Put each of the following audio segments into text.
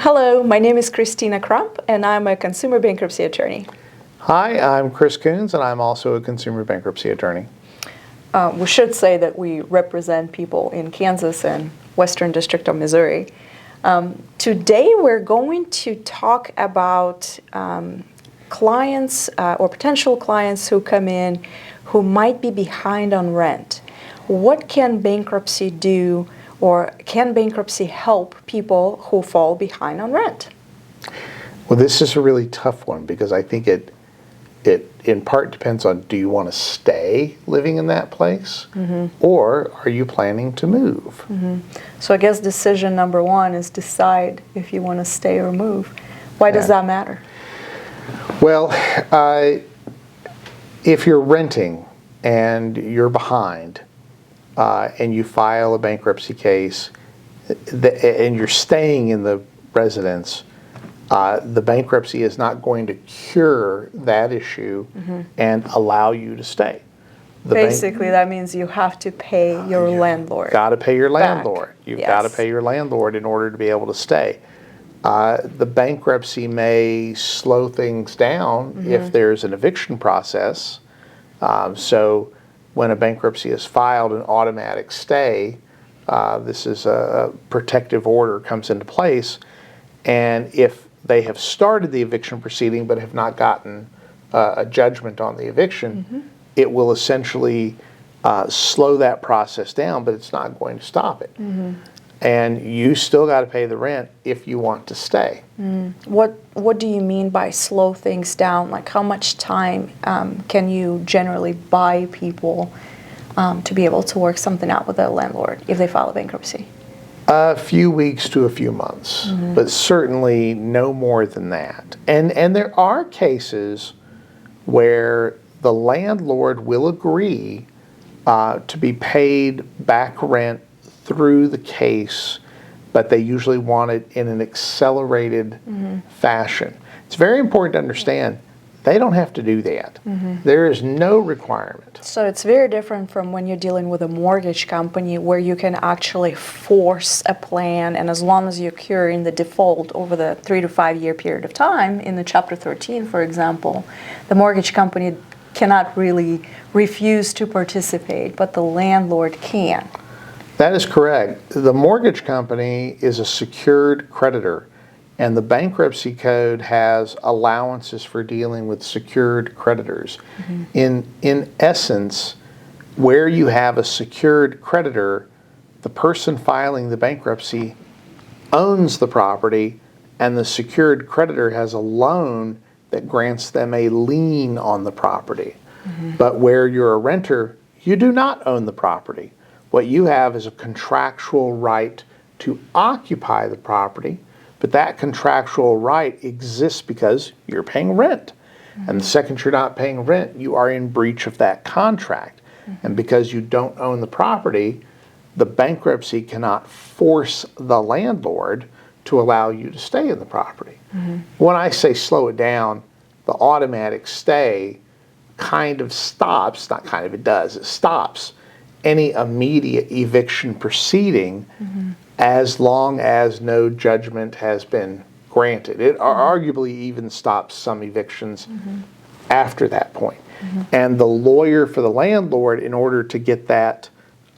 Hello, my name is Kristina Crump, and I'm a consumer bankruptcy attorney. Hi, I'm Chris Coons, and I'm also a consumer bankruptcy attorney. We should say that we represent people in Kansas and Western District of Missouri. Today we're going to talk about clients or potential clients who come in who might be behind on rent. What can bankruptcy do, or can bankruptcy help people who fall behind on rent? Well, this is a really tough one because I think it in part depends on, do you want to stay living in that place, or are you planning to move? So I guess decision number one is decide if you want to stay or move. Why does that matter? Well, if you're renting and you're behind and you file a bankruptcy case and you're staying in the residence, the bankruptcy is not going to cure that issue and allow you to stay. Basically, that means you have to pay your landlord. You've got to pay your back. landlord. You've got to pay your landlord in order to be able to stay. The bankruptcy may slow things down if there's an eviction process. So when a bankruptcy is filed, an automatic stay, this is a protective order comes into place. And if they have started the eviction proceeding but have not gotten a judgment on the eviction, it will essentially slow that process down, but it's not going to stop it. And you still got to pay the rent if you want to stay. What do you mean by slow things down? Like, how much time can you generally buy people to be able to work something out with their landlord if they file a bankruptcy? A few weeks to a few months, but certainly no more than that. And there are cases where the landlord will agree to be paid back rent through the case, but they usually want it in an accelerated fashion. It's very important to understand they don't have to do that. There is no requirement. So it's very different from when you're dealing with a mortgage company where you can actually force a plan, and as long as you're curing the default over the 3 to 5 year period of time, in the Chapter 13, for example, the mortgage company cannot really refuse to participate, but the landlord can. That is correct. The mortgage company is a secured creditor, and the bankruptcy code has allowances for dealing with secured creditors. In essence, where you have a secured creditor, the person filing the bankruptcy owns the property, and the secured creditor has a loan that grants them a lien on the property. But where you're a renter, you do not own the property. What you have is a contractual right to occupy the property, but that contractual right exists because you're paying rent. And the second you're not paying rent, you are in breach of that contract. And because you don't own the property, the bankruptcy cannot force the landlord to allow you to stay in the property. When I say slow it down, the automatic stay kind of stops, not kind of, it does, it stops any immediate eviction proceeding as long as no judgment has been granted. It arguably even stops some evictions after that point. And the lawyer for the landlord, in order to get that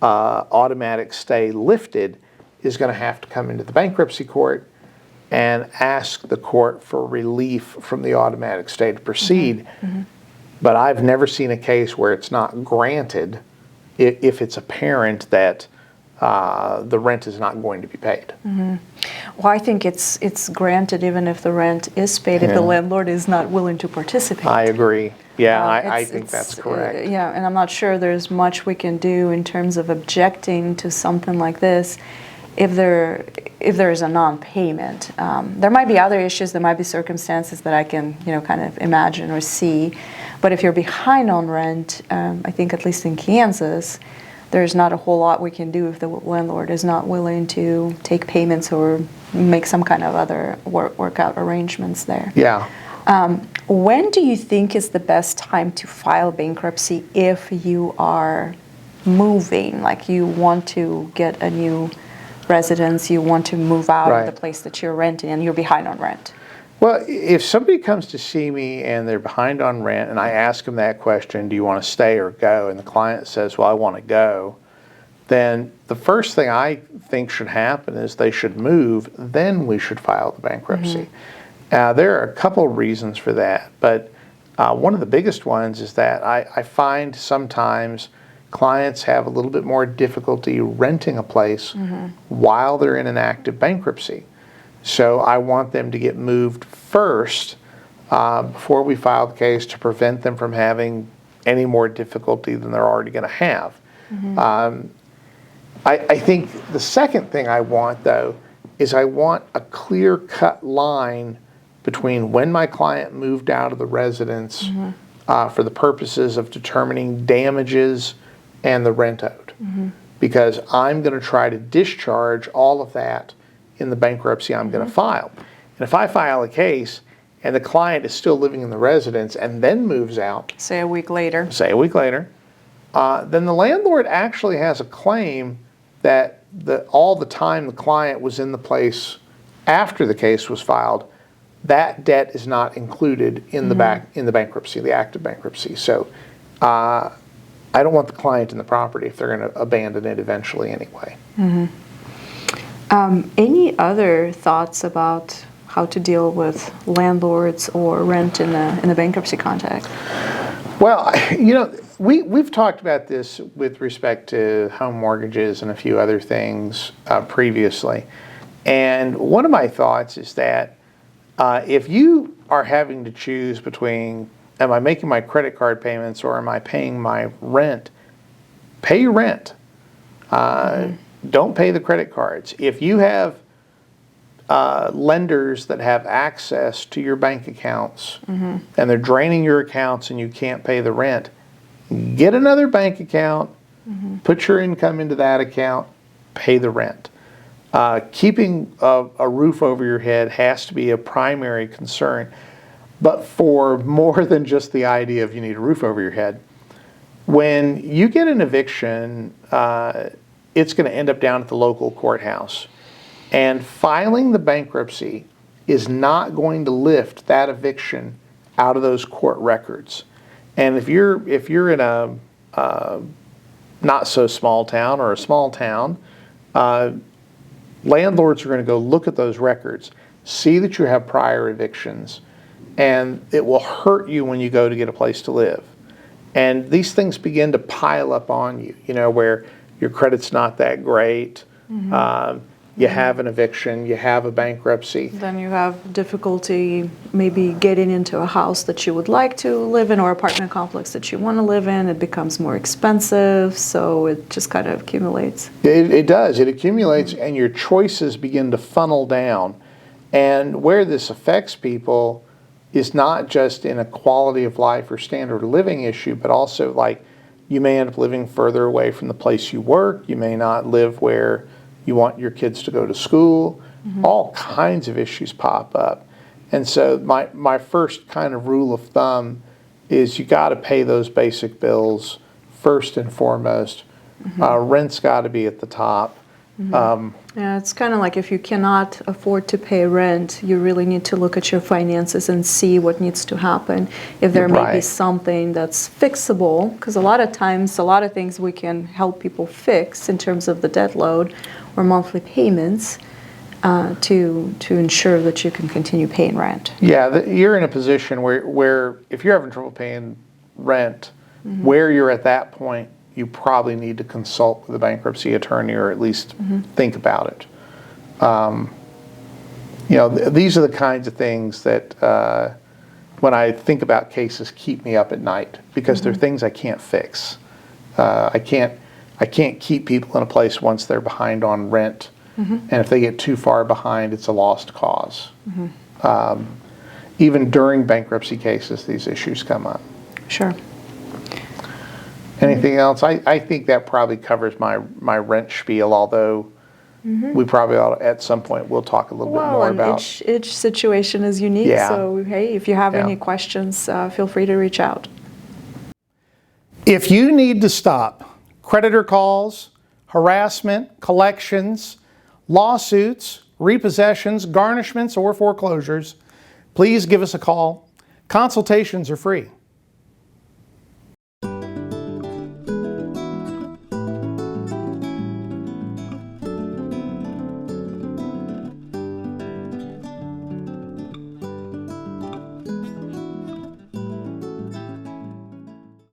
automatic stay lifted, is going to have to come into the bankruptcy court and ask the court for relief from the automatic stay to proceed. But I've never seen a case where it's not granted if it's apparent that the rent is not going to be paid. Well, I think it's granted even if the rent is paid, if the landlord is not willing to participate. I agree. Yeah, I think that's correct. Yeah, and I'm not sure there's much we can do in terms of objecting to something like this if there is a non-payment. There might be other issues, there might be circumstances that I can, kind of imagine or see. But if you're behind on rent, I think at least in Kansas, there's not a whole lot we can do if the landlord is not willing to take payments or make some kind of other workout arrangements there. Yeah. When do you think is the best time to file bankruptcy if you are moving, like you want to get a new residence, you want to move out Right. of the place that you're renting, and you're behind on rent. Well, if somebody comes to see me and they're behind on rent and I ask them that question, do you want to stay or go? And the client says, well, I want to go. Then the first thing I think should happen is they should move, then we should file the bankruptcy. There are a couple of reasons for that, but one of the biggest ones is that I find sometimes clients have a little bit more difficulty renting a place while they're in an active bankruptcy. So I want them to get moved first before we file the case to prevent them from having any more difficulty than they're already going to have. I think the second thing I want, though, is I want a clear-cut line between when my client moved out of the residence for the purposes of determining damages and the rent owed. Because I'm going to try to discharge all of that in the bankruptcy I'm going to file. And if I file a case and the client is still living in the residence and then moves out, Say a week later. then the landlord actually has a claim that all the time the client was in the place after the case was filed, that debt is not included in the bankruptcy, the active bankruptcy. So I don't want the client in the property if they're going to abandon it eventually anyway. Any other thoughts about how to deal with landlords or rent in the bankruptcy context? Well, we've talked about this with respect to home mortgages and a few other things previously. And one of my thoughts is that if you are having to choose between, am I making my credit card payments or am I paying my rent, pay your rent. Don't pay the credit cards. If you have lenders that have access to your bank accounts and they're draining your accounts and you can't pay the rent, get another bank account, put your income into that account, pay the rent. Keeping a roof over your head has to be a primary concern. But for more than just the idea of you need a roof over your head, when you get an eviction, it's going to end up down at the local courthouse. And filing the bankruptcy is not going to lift that eviction out of those court records. And if you're in a not so small town or a small town, landlords are going to go look at those records, see that you have prior evictions, and it will hurt you when you go to get a place to live. And these things begin to pile up on you, where your credit's not that great, you have an eviction, you have a bankruptcy. Then you have difficulty maybe getting into a house that you would like to live in or apartment complex that you want to live in. It becomes more expensive, so it just kind of accumulates. It does. It accumulates, and your choices begin to funnel down. And where this affects people is not just in a quality of life or standard of living issue, but also like you may end up living further away from the place you work. You may not live where you want your kids to go to school. All kinds of issues pop up. And so my first kind of rule of thumb is you got to pay those basic bills first and foremost. Rent's got to be at the top. Yeah, it's kind of like if you cannot afford to pay rent, you really need to look at your finances and see what needs to happen. If there may be something that's fixable, because a lot of times, a lot of things we can help people fix in terms of the debt load or monthly payments to ensure that you can continue paying rent. Yeah, you're in a position where if you're having trouble paying rent, where you're at that point, you probably need to consult with a bankruptcy attorney or at least think about it. These are the kinds of things that when I think about cases keep me up at night because they're things I can't fix. I can't keep people in a place once they're behind on rent, and if they get too far behind, it's a lost cause. Even during bankruptcy cases, these issues come up. Sure. Anything else? I think that probably covers my rent spiel, although we probably ought to, at some point, we'll talk a little bit more about. Each situation is unique, so hey, if you have any questions, feel free to reach out. If you need to stop creditor calls, harassment, collections, lawsuits, repossessions, garnishments, or foreclosures, please give us a call. Consultations are free.